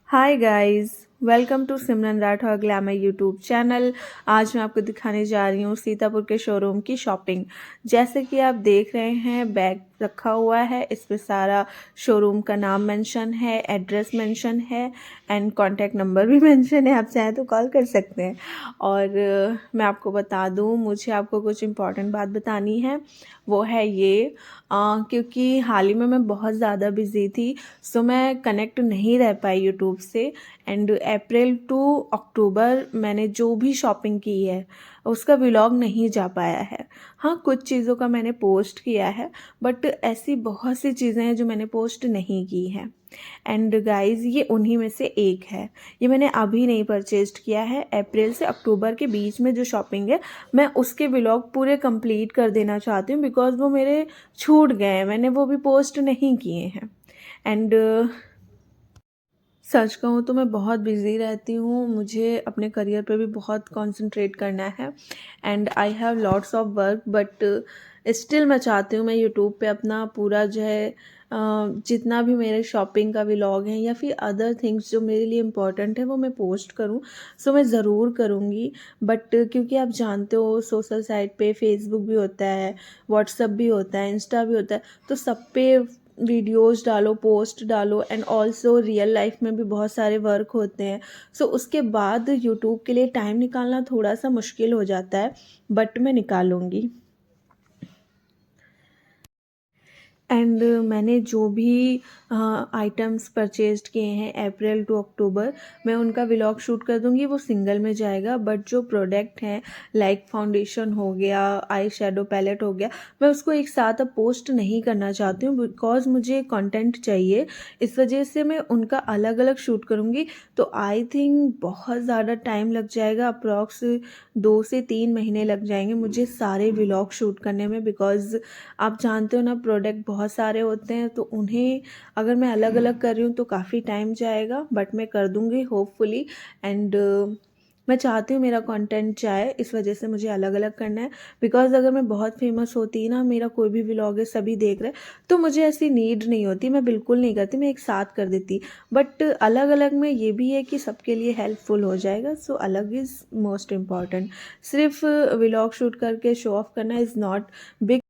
Hi guys, welcome to Simran Rathore glamour YouTube channel. आज मैं आपको दिखाने जा रही हूँ सीतापुर के शोरूम की शॉपिंग। जैसे कि आप देख रहे हैं, बैग रखा हुआ है, इस पे सारा शोरूम का नाम मेंशन है, एड्रेस मेंशन है एंड कॉन्टैक्ट नंबर भी मेंशन है। आप चाहें तो कॉल कर सकते हैं। और मैं आपको बता दूँ, मुझे आपको कुछ इम्पॉर्टेंट बात बतानी है। वो है ये, क्योंकि हाल ही में मैं बहुत ज़्यादा बिज़ी थी, सो मैं कनेक्ट नहीं रह पाई यूट्यूब से। एंड अप्रैल टू अक्टूबर मैंने जो भी शॉपिंग की है उसका व्लॉग नहीं जा पाया है। हाँ, कुछ चीज़ों का मैंने पोस्ट किया है, बट ऐसी बहुत सी चीज़ें हैं जो मैंने पोस्ट नहीं की हैं। एंड गाइस, ये उन्हीं में से एक है। ये मैंने अभी नहीं परचेज्ड किया है। अप्रैल से अक्टूबर के बीच में जो शॉपिंग है, मैं उसके व्लॉग पूरे कंप्लीट कर देना चाहती हूँ, बिकॉज वो मेरे छूट गए हैं, मैंने वो भी पोस्ट नहीं किए हैं। एंड सच कहूँ तो मैं बहुत बिज़ी रहती हूँ, मुझे अपने करियर पे भी बहुत कंसंट्रेट करना है and I have lots of work, but still मैं चाहती हूँ मैं यूट्यूब पे अपना पूरा जो है जितना भी मेरे शॉपिंग का व्लॉग है या फिर अदर थिंग्स जो मेरे लिए इम्पोर्टेंट है वो मैं पोस्ट करूँ। सो मैं ज़रूर करूँगी, बट क्योंकि आप जानते हो सोशल साइट पे फेसबुक भी होता है, व्हाट्सअप भी होता है, इंस्टा भी होता है, तो सब पे वीडियोज़ डालो, पोस्ट डालो एंड ऑल्सो रियल लाइफ में भी बहुत सारे वर्क होते हैं। सो उसके बाद यूट्यूब के लिए टाइम निकालना थोड़ा सा मुश्किल हो जाता है, बट मैं निकालूंगी। एंड मैंने जो भी आइटम्स परचेज्ड किए हैं अप्रैल टू अक्टूबर, मैं उनका व्लॉग शूट कर दूंगी, वो सिंगल में जाएगा। बट जो प्रोडक्ट हैं, लाइक फाउंडेशन हो गया, आई शेडो पैलेट हो गया, मैं उसको एक साथ अब पोस्ट नहीं करना चाहती हूँ, बिकॉज मुझे कंटेंट चाहिए। इस वजह से मैं उनका अलग अलग शूट करूँगी। तो आई थिंक बहुत ज़्यादा टाइम लग जाएगा, अप्रॉक्स 2 से 3 महीने लग जाएंगे मुझे सारे व्लॉग शूट करने में, बिकॉज आप जानते हो ना, प्रोडक्ट बहुत सारे होते हैं, तो उन्हें अगर मैं अलग अलग कर रही हूँ तो काफ़ी टाइम जाएगा, बट मैं कर दूँगी होपफुली। एंड मैं चाहती हूँ मेरा कंटेंट जाए, इस वजह से मुझे अलग अलग करना है। बिकॉज अगर मैं बहुत फेमस होती ना, मेरा कोई भी व्लॉग है सभी देख रहे हैं, तो मुझे ऐसी नीड नहीं होती, मैं बिल्कुल नहीं करती, मैं एक साथ कर देती। बट अलग अलग में ये भी है कि सबके लिए हेल्पफुल हो जाएगा। सो अलग इज़ मोस्ट इम्पॉर्टेंट। सिर्फ व्लॉग शूट करके शो ऑफ करना इज़ नॉट बिग।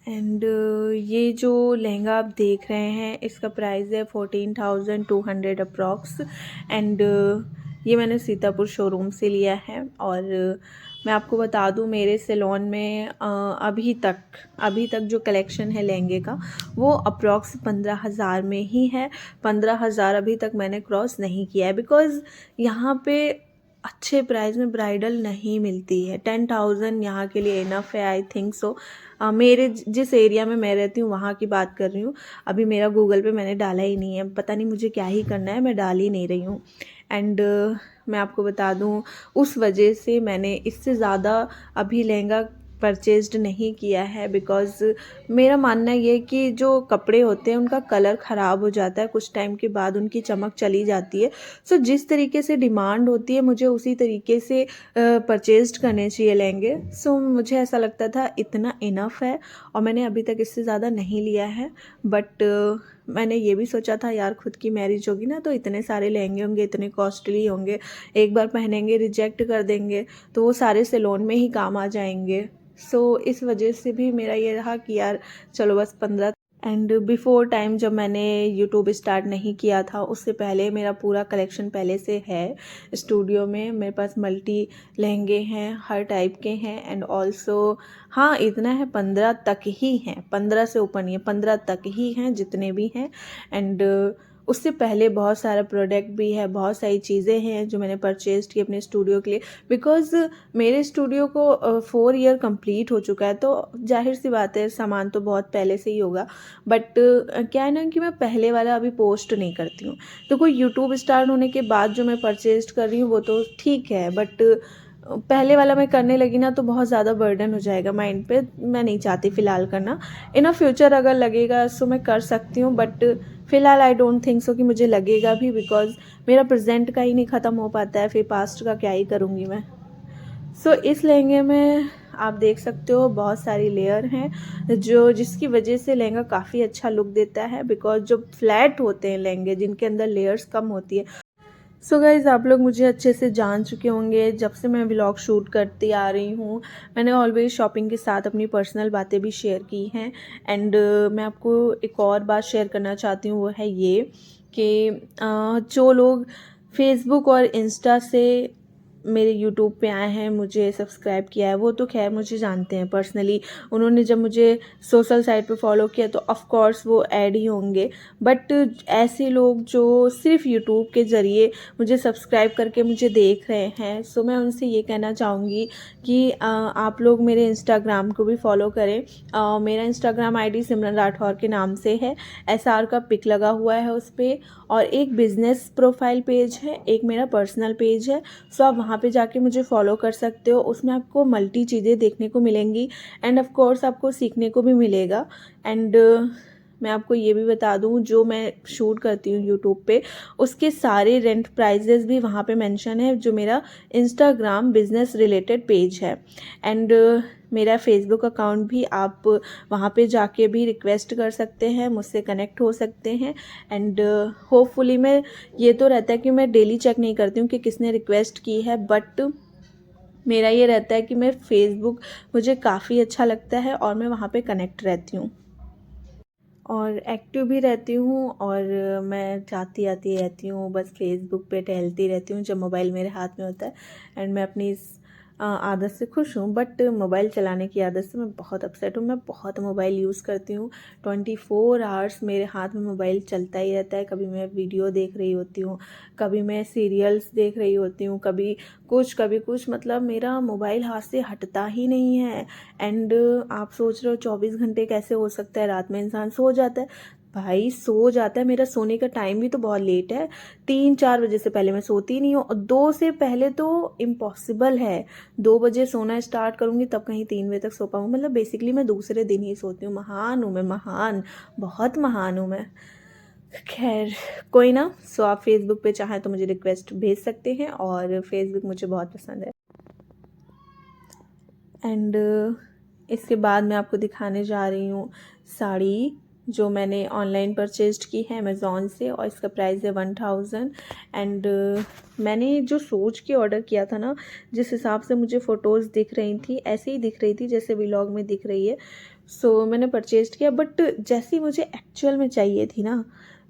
एंड ये जो लहंगा आप देख रहे हैं, इसका प्राइस है 14,200 अप्रॉक्स। एंड ये मैंने सीतापुर शोरूम से लिया है। और मैं आपको बता दूं, मेरे सैलून में अभी तक जो कलेक्शन है लहंगे का, वो अप्रॉक्स 15,000 में ही है। 15,000 अभी तक मैंने क्रॉस नहीं किया है, बिकॉज़ यहाँ पे अच्छे प्राइस में ब्राइडल नहीं मिलती है। 10,000 यहाँ के लिए इनफ है, आई थिंक सो। मेरे जिस एरिया में मैं रहती हूँ वहाँ की बात कर रही हूँ। अभी मेरा गूगल पे मैंने डाला ही नहीं है, पता नहीं मुझे क्या ही करना है, मैं डाल ही नहीं रही हूँ। एंड मैं आपको बता दूँ, उस वजह से मैंने इससे ज़्यादा अभी लहंगा परचेज्ड नहीं किया है, बिकॉज़ मेरा मानना ये है कि जो कपड़े होते हैं उनका कलर ख़राब हो जाता है, कुछ टाइम के बाद उनकी चमक चली जाती है। सो जिस तरीके से डिमांड होती है, मुझे उसी तरीके से परचेज्ड करने चाहिए लहंगे। सो मुझे ऐसा लगता था इतना इनफ है, और मैंने अभी तक इससे ज़्यादा नहीं लिया है। बट मैंने ये भी सोचा था, यार खुद की मैरिज होगी ना, तो इतने सारे लहंगे होंगे, इतने कॉस्टली होंगे, एक बार पहनेंगे रिजेक्ट कर देंगे, तो वो सारे सैलून में ही काम आ जाएंगे। सो इस वजह से भी मेरा ये रहा कि यार चलो बस 15। एंड बिफोर टाइम जब मैंने यूट्यूब स्टार्ट नहीं किया था, उससे पहले मेरा पूरा कलेक्शन पहले से है स्टूडियो में। मेरे पास मल्टी लहंगे हैं, हर टाइप के हैं। एंड ऑल्सो हाँ, इतना है, 15 तक ही हैं, 15 से ऊपर नहीं है, 15 तक ही हैं जितने भी हैं। एंड उससे पहले बहुत सारा प्रोडक्ट भी है, बहुत सारी चीज़ें हैं जो मैंने परचेज की अपने स्टूडियो के लिए, बिकॉज़ मेरे स्टूडियो को 4 ईयर कंप्लीट हो चुका है, तो जाहिर सी बात है सामान तो बहुत पहले से ही होगा। बट क्या है ना कि मैं पहले वाला अभी पोस्ट नहीं करती हूँ, तो कोई यूट्यूब स्टार्ट होने के बाद जो मैं परचेज कर रही हूँ वो तो ठीक है, बट पहले वाला मैं करने लगी ना तो बहुत ज़्यादा बर्डन हो जाएगा माइंड पे, मैं नहीं चाहती फ़िलहाल करना। इन अ फ्यूचर अगर लगेगा सो मैं कर सकती हूँ, बट फ़िलहाल आई डोंट थिंक सो कि मुझे लगेगा भी, बिकॉज़ मेरा प्रेजेंट का ही नहीं ख़त्म हो पाता है, फिर पास्ट का क्या ही करूँगी मैं। सो इस लहंगे में आप देख सकते हो बहुत सारी लेयर हैं जिसकी वजह से लहंगा काफ़ी अच्छा लुक देता है, बिकॉज जो फ्लैट होते हैं लहंगे जिनके अंदर लेयर्स कम होती है। सो गाइज़, आप लोग मुझे अच्छे से जान चुके होंगे जब से मैं व्लॉग शूट करती आ रही हूँ। मैंने ऑलवेज शॉपिंग के साथ अपनी पर्सनल बातें भी शेयर की हैं। एंड मैं आपको एक और बात शेयर करना चाहती हूँ, वो है ये कि जो लोग फेसबुक और इंस्टा से मेरे यूट्यूब पे आए हैं, मुझे सब्सक्राइब किया है, वो तो खैर मुझे जानते हैं पर्सनली। उन्होंने जब मुझे सोशल साइट पे फॉलो किया तो ऑफ़ कोर्स वो ऐड ही होंगे। बट ऐसे लोग जो सिर्फ यूट्यूब के ज़रिए मुझे सब्सक्राइब करके मुझे देख रहे हैं, सो मैं उनसे ये कहना चाहूँगी कि आप लोग मेरे इंस्टाग्राम को भी फॉलो करें। मेरा इंस्टाग्राम आईडी सिमरन राठौर के नाम से है। SR का पिक लगा हुआ है उस पर, और एक बिज़नेस प्रोफाइल पेज है, एक मेरा पर्सनल पेज है। सो आप वहाँ पे जाके मुझे फॉलो कर सकते हो। उसमें आपको मल्टी चीज़ें देखने को मिलेंगी एंड ऑफ कोर्स आपको सीखने को भी मिलेगा। एंड मैं आपको ये भी बता दूँ, जो मैं शूट करती हूँ यूट्यूब पे, उसके सारे रेंट प्राइजेस भी वहाँ पे मेंशन है, जो मेरा इंस्टाग्राम बिजनेस रिलेटेड पेज है। एंड मेरा फेसबुक अकाउंट भी आप वहाँ पे जाके भी रिक्वेस्ट कर सकते हैं, मुझसे कनेक्ट हो सकते हैं। एंड होपफुली मैं, ये तो रहता है कि मैं डेली चेक नहीं करती हूँ कि किसने रिक्वेस्ट की है, बट मेरा ये रहता है कि मैं फेसबुक मुझे काफ़ी अच्छा लगता है और मैं वहाँ पे कनेक्ट रहती हूँ और एक्टिव भी रहती हूँ। और मैं जाती आती रहती हूँ, बस फेसबुक पे टहलती रहती हूँ जब मोबाइल मेरे हाथ में होता है। एंड मैं अपनी इस आदत से खुश हूँ, बट मोबाइल चलाने की आदत से मैं बहुत अपसेट हूँ। मैं बहुत मोबाइल यूज़ करती हूँ, 24 आवर्स मेरे हाथ में मोबाइल चलता ही रहता है। कभी मैं वीडियो देख रही होती हूँ, कभी मैं सीरियल्स देख रही होती हूँ, कभी कुछ, मतलब मेरा मोबाइल हाथ से हटता ही नहीं है। एंड आप सोच रहे हो 24 घंटे कैसे हो सकता है, रात में इंसान सो जाता है। भाई सो जाता है, मेरा सोने का टाइम भी तो बहुत लेट है। 3-4 बजे से पहले मैं सोती नहीं हूँ, और 2 से पहले तो इम्पॉसिबल है। 2 बजे सोना स्टार्ट करूँगी तब कहीं 3 बजे तक सो पाऊँ, मतलब बेसिकली मैं दूसरे दिन ही सोती हूँ। महान हूँ मैं, महान, बहुत महान हूँ मैं। खैर कोई ना। सो आप फेसबुक पे चाहें तो मुझे रिक्वेस्ट भेज सकते हैं, और फेसबुक मुझे बहुत पसंद है। एंड इसके बाद मैं आपको दिखाने जा रही हूँ साड़ी, जो मैंने ऑनलाइन परचेज्ड की है अमेज़ॉन से, और इसका प्राइस है 1000। एंड मैंने जो सोच के ऑर्डर किया था ना, जिस हिसाब से मुझे फ़ोटोज़ दिख रही थी, ऐसे ही दिख रही थी जैसे व्लॉग में दिख रही है। सो मैंने परचेज्ड किया, बट जैसी मुझे एक्चुअल में चाहिए थी ना,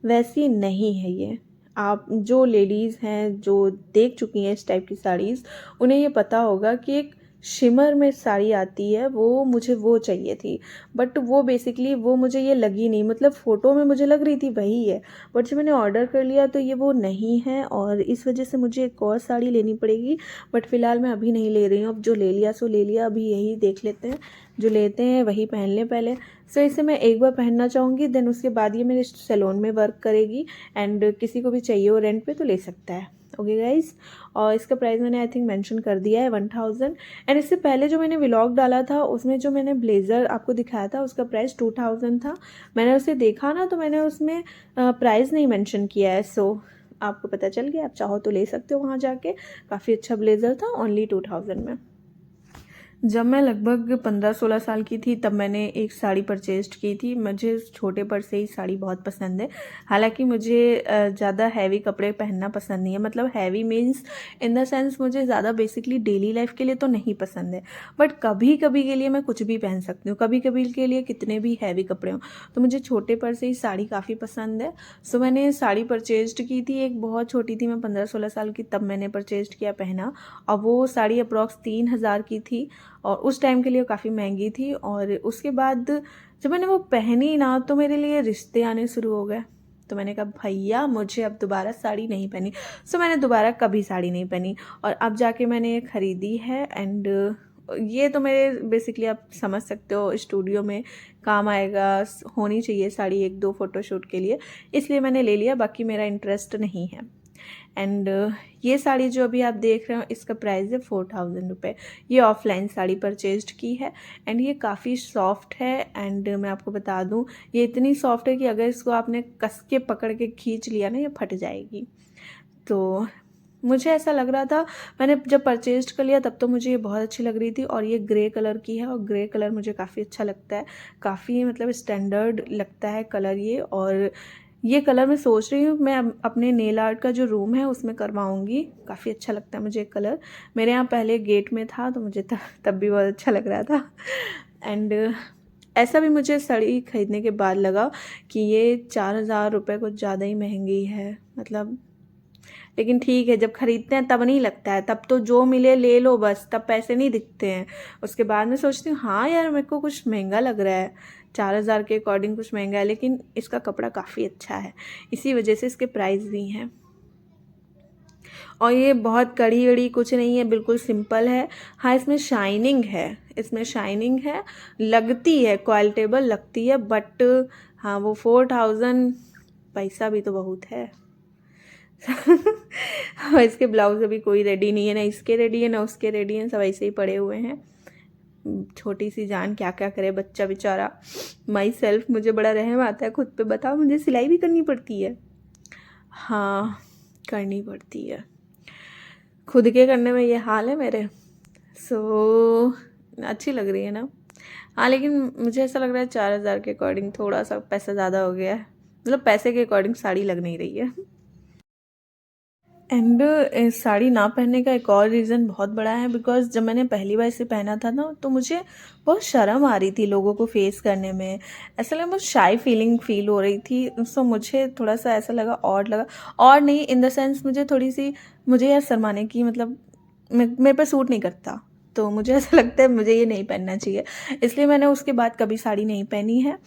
वैसी नहीं है ये। आप जो लेडीज़ हैं जो देख चुकी हैं इस टाइप की साड़ीज़, उन्हें ये पता होगा कि एक शिमर में साड़ी आती है, वो मुझे वो चाहिए थी। बट वो बेसिकली वो मुझे ये लगी नहीं, मतलब फ़ोटो में मुझे लग रही थी वही है, बट जब मैंने ऑर्डर कर लिया तो ये वो नहीं है, और इस वजह से मुझे एक और साड़ी लेनी पड़ेगी। बट फ़िलहाल मैं अभी नहीं ले रही हूँ, अब जो ले लिया सो ले लिया, अभी यही देख लेते हैं, जो लेते हैं वही पहन लें पहले। सो इसे मैं एक बार पहनना चाहूँगी, देन उसके बाद ये मेरे सैलून में वर्क करेगी। एंड किसी को भी चाहिए हो रेंट पे तो ले सकता है। ओके गाइज, और इसका प्राइस मैंने आई थिंक मेंशन कर दिया है 1000। एंड इससे पहले जो मैंने व्लॉग डाला था उसमें जो मैंने ब्लेज़र आपको दिखाया था उसका प्राइस 2000 था। मैंने उसे देखा ना, तो मैंने उसमें प्राइस नहीं मेंशन किया है। सो आपको पता चल गया, आप चाहो तो ले सकते हो वहाँ जाके। काफ़ी अच्छा ब्लेज़र था, ओनली 2000 में। जब मैं लगभग 15-16 साल की थी तब मैंने एक साड़ी परचेज़्ड की थी। मुझे छोटे पर से ही साड़ी बहुत पसंद है। हालाँकि मुझे ज़्यादा हैवी कपड़े पहनना पसंद नहीं है, मतलब heavy means in the sense मुझे ज़्यादा बेसिकली डेली लाइफ़ के लिए तो नहीं पसंद है। बट कभी-कभी के लिए मैं कुछ भी पहन सकती हूँ, कभी-कभी के लिए कितने भी हैवी कपड़े हों। तो मुझे छोटे पर से ही साड़ी काफ़ी पसंद है। सो मैंने साड़ी परचेज़्ड की थी, एक बहुत छोटी थी मैं 15-16 साल की, तब मैंने परचेज़्ड किया, पहना। और वो साड़ी अप्रॉक्स 3000 की थी, और उस टाइम के लिए काफ़ी महंगी थी। और उसके बाद जब मैंने वो पहनी ना, तो मेरे लिए रिश्ते आने शुरू हो गए। तो मैंने कहा भैया मुझे अब दोबारा साड़ी नहीं पहनी। सो मैंने दोबारा कभी साड़ी नहीं पहनी, और अब जाके मैंने ये ख़रीदी है। एंड ये तो मेरे बेसिकली आप समझ सकते हो स्टूडियो में काम आएगा, होनी चाहिए साड़ी 1-2 फ़ोटोशूट के लिए, इसलिए मैंने ले लिया, बाकी मेरा इंटरेस्ट नहीं है। एंड ये साड़ी जो अभी आप देख रहे हो इसका प्राइस है 4000 रुपये। ये ऑफलाइन साड़ी परचेज्ड की है। एंड ये काफ़ी सॉफ्ट है। एंड मैं आपको बता दूं, ये इतनी सॉफ्ट है कि अगर इसको आपने कस के पकड़ के खींच लिया ना, ये फट जाएगी। तो मुझे ऐसा लग रहा था, मैंने जब परचेज कर लिया तब तो मुझे ये बहुत अच्छी लग रही थी, और ये ग्रे कलर की है और ग्रे कलर मुझे काफ़ी अच्छा लगता है, काफ़ी मतलब स्टैंडर्ड लगता है कलर ये। और ये कलर मैं सोच रही हूँ मैं अपने नेल आर्ट का जो रूम है उसमें करवाऊँगी, काफ़ी अच्छा लगता है मुझे ये कलर। मेरे यहाँ पहले गेट में था तो मुझे तब भी बहुत अच्छा लग रहा था। एंड ऐसा भी मुझे साड़ी ख़रीदने के बाद लगा कि ये 4,000 रुपये कुछ ज़्यादा ही महंगी है, मतलब। लेकिन ठीक है, जब ख़रीदते हैं तब नहीं लगता है, तब तो जो मिले ले लो बस, तब पैसे नहीं दिखते हैं। उसके बाद में सोचती हूँ हाँ यार मेरे को कुछ महंगा लग रहा है, 4,000 के अकॉर्डिंग कुछ महंगा है, लेकिन इसका कपड़ा काफ़ी अच्छा है, इसी वजह से इसके प्राइस भी हैं। और ये बहुत कड़ी वड़ी कुछ नहीं है, बिल्कुल सिंपल है। हाँ इसमें शाइनिंग है, इसमें शाइनिंग है, लगती है क्वालिटेबल लगती है, बट हाँ वो 4,000 पैसा भी तो बहुत है। और इसके ब्लाउज अभी कोई रेडी नहीं है, ना इसके रेडी है ना उसके रेडी हैं, सब ऐसे ही पड़े हुए हैं। छोटी सी जान क्या क्या करे बच्चा बेचारा। माई सेल्फ मुझे बड़ा रहम आता है खुद पे, बताओ मुझे सिलाई भी करनी पड़ती है। हाँ करनी पड़ती है, खुद के करने में ये हाल है मेरे। अच्छी लग रही है ना। हाँ लेकिन मुझे ऐसा लग रहा है 4,000 के अकॉर्डिंग थोड़ा सा पैसा ज़्यादा हो गया है, मतलब पैसे के अकॉर्डिंग साड़ी लग नहीं रही है। एंड साड़ी ना पहनने का एक और रीज़न बहुत बड़ा है, बिकॉज़ जब मैंने पहली बार इसे पहना था ना तो मुझे बहुत शर्म आ रही थी लोगों को फेस करने में, ऐसा लगा बहुत शाई फीलिंग फील हो रही थी। सो मुझे थोड़ा सा ऐसा लगा, ऑड लगा। और नहीं इन द सेंस मुझे थोड़ी सी, मुझे यार शर्माने की मतलब मेरे पे सूट नहीं करता, तो मुझे ऐसा लगता है मुझे ये नहीं पहनना चाहिए, इसलिए मैंने उसके बाद कभी साड़ी नहीं पहनी है।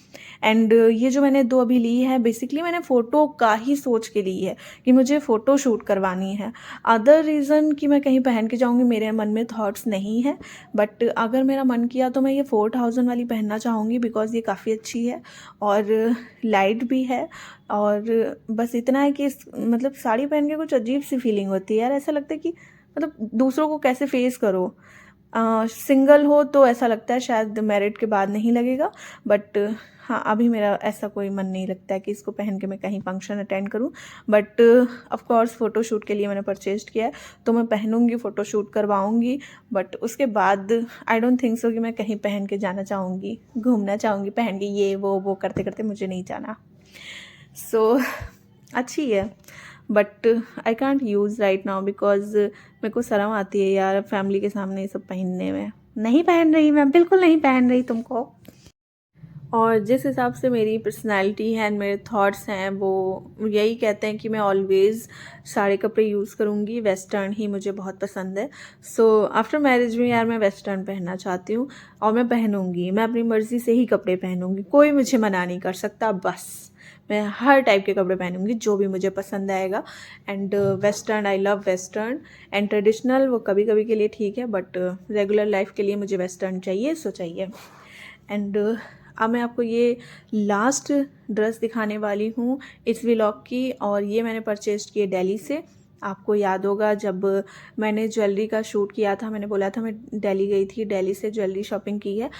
एंड ये जो मैंने 2 अभी ली है बेसिकली मैंने फ़ोटो का ही सोच के ली है कि मुझे फ़ोटो शूट करवानी है। अदर रीज़न कि मैं कहीं पहन के जाऊँगी मेरे मन में थॉट्स नहीं है, बट अगर मेरा मन किया तो मैं ये 4,000 वाली पहनना चाहूँगी, बिकॉज़ ये काफ़ी अच्छी है और लाइट भी है। और बस इतना है कि मतलब साड़ी पहन के कुछ अजीब सी फीलिंग होती है यार, ऐसा लगता है कि मतलब दूसरों को कैसे फेस करो। सिंगल हो तो ऐसा लगता है शायद मैरिड के बाद नहीं लगेगा, बट हाँ अभी मेरा ऐसा कोई मन नहीं लगता है कि इसको पहन के मैं कहीं फंक्शन अटेंड करूं। बट ऑफ कोर्स फ़ोटोशूट के लिए मैंने परचेज किया है तो मैं पहनूंगी, फ़ोटोशूट करवाऊंगी, बट उसके बाद आई डोंट थिंक सो कि मैं कहीं पहन के जाना चाहूँगी, घूमना चाहूँगी पहन के, ये वो करते करते मुझे नहीं जाना। अच्छी है but I can't use right now, because मेरे को शर्म आती है यार फैमिली के सामने ये सब पहनने में। नहीं पहन रही, मैं बिल्कुल नहीं पहन रही तुमको। और जिस हिसाब से मेरी पर्सनैलिटी है एंड मेरे थॉट्स हैं वो यही कहते हैं कि मैं ऑलवेज़ सारे कपड़े यूज़ करूँगी, वेस्टर्न ही मुझे बहुत पसंद है। आफ्टर मैरिज में यार मैं वेस्टर्न पहनना चाहती हूँ और मैं पहनूँगी, मैं अपनी मर्ज़ी से ही कपड़े पहनूँगी, कोई मुझे मना नहीं कर सकता। बस मैं हर टाइप के कपड़े पहनूँगी जो भी मुझे पसंद आएगा। And western, I love western. And traditional वो कभी कभी के लिए ठीक है, बट रेगुलर लाइफ के लिए मुझे वेस्टर्न चाहिए, चाहिए। एंड अब मैं आपको ये लास्ट ड्रेस दिखाने वाली हूँ इस व्लॉग की, और ये मैंने परचेज की है दिल्ली से। आपको याद होगा जब मैंने ज्वेलरी का शूट किया था, मैंने बोला था मैं दिल्ली गई थी, दिल्ली से ज्वेलरी शॉपिंग की है।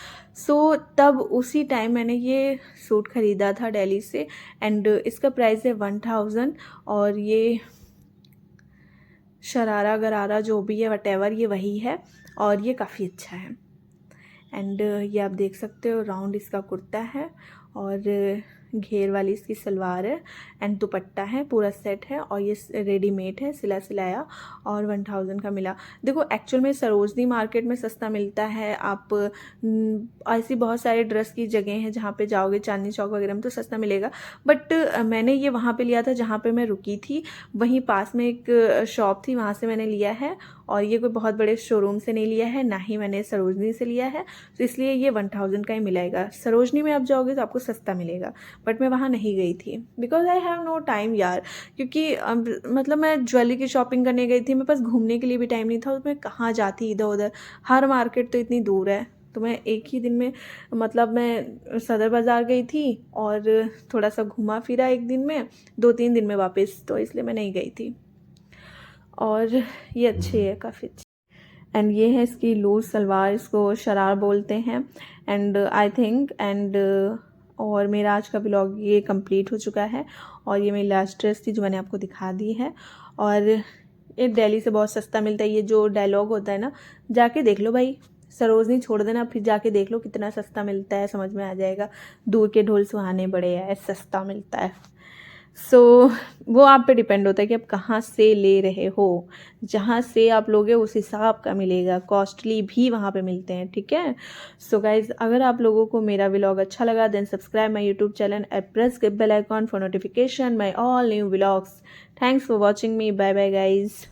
तब उसी टाइम मैंने ये सूट ख़रीदा था दिल्ली से। एंड इसका प्राइस है 1,000, और ये शरारा गरारा जो भी है वटेवर ये वही है, और ये काफ़ी अच्छा है। एंड ये आप देख सकते हो राउंड इसका कुर्ता है और घेर वाली इसकी सलवार है एंड दुपट्टा है, पूरा सेट है, और ये रेडीमेड है, सिला सिलाया, और 1,000 का मिला। देखो एक्चुअल में सरोजनी मार्केट में सस्ता मिलता है, आप ऐसी बहुत सारे ड्रेस की जगह हैं जहाँ पे जाओगे, चांदनी चौक वगैरह में तो सस्ता मिलेगा, बट मैंने ये वहाँ पे लिया था जहाँ पे मैं रुकी थी, वहीं पास में एक शॉप थी, वहाँ से मैंने लिया है। और ये कोई बहुत बड़े शोरूम से नहीं लिया है, ना ही मैंने सरोजनी से लिया है, तो इसलिए ये 1,000 का ही मिलेगा। सरोजनी में आप जाओगे तो आपको सस्ता मिलेगा, बट मैं वहाँ नहीं गई थी because I have no time यार, क्योंकि मतलब मैं ज्वेलरी की शॉपिंग करने गई थी, मेरे पास घूमने के लिए भी टाइम नहीं था, तो मैं कहाँ जाती इधर उधर, हर मार्केट तो इतनी दूर है, तो मैं एक ही दिन में मतलब मैं सदर बाज़ार गई थी और थोड़ा सा घूमा फिरा एक दिन में, 2-3 दिन में वापस, तो इसलिए मैं नहीं गई थी। और ये अच्छी है, काफ़ी अच्छी। एंड ये है इसकी लूज़ सलवार, इसको शरार बोलते हैं। एंड आई थिंक और मेरा आज का ब्लॉग ये कंप्लीट हो चुका है, और ये मेरी लास्ट ड्रेस थी जो मैंने आपको दिखा दी है। और ये दिल्ली से बहुत सस्ता मिलता है। ये जो डायलॉग होता है ना, जाके देख लो भाई, सरोजनी छोड़ देना, फिर जाके देख लो कितना सस्ता मिलता है, समझ में आ जाएगा। दूर के ढोल सुहाने बड़े हैं, सस्ता मिलता है। सो वो आप पे डिपेंड होता है कि आप कहाँ से ले रहे हो। जहाँ से आप लोगे उस हिसाब का मिलेगा, कॉस्टली भी वहाँ पे मिलते हैं, ठीक है। सो गाइज, अगर आप लोगों को मेरा व्लॉग अच्छा लगा then subscribe my YouTube channel and press bell icon for notification my all new vlogs. Thanks for watching me, bye bye guys.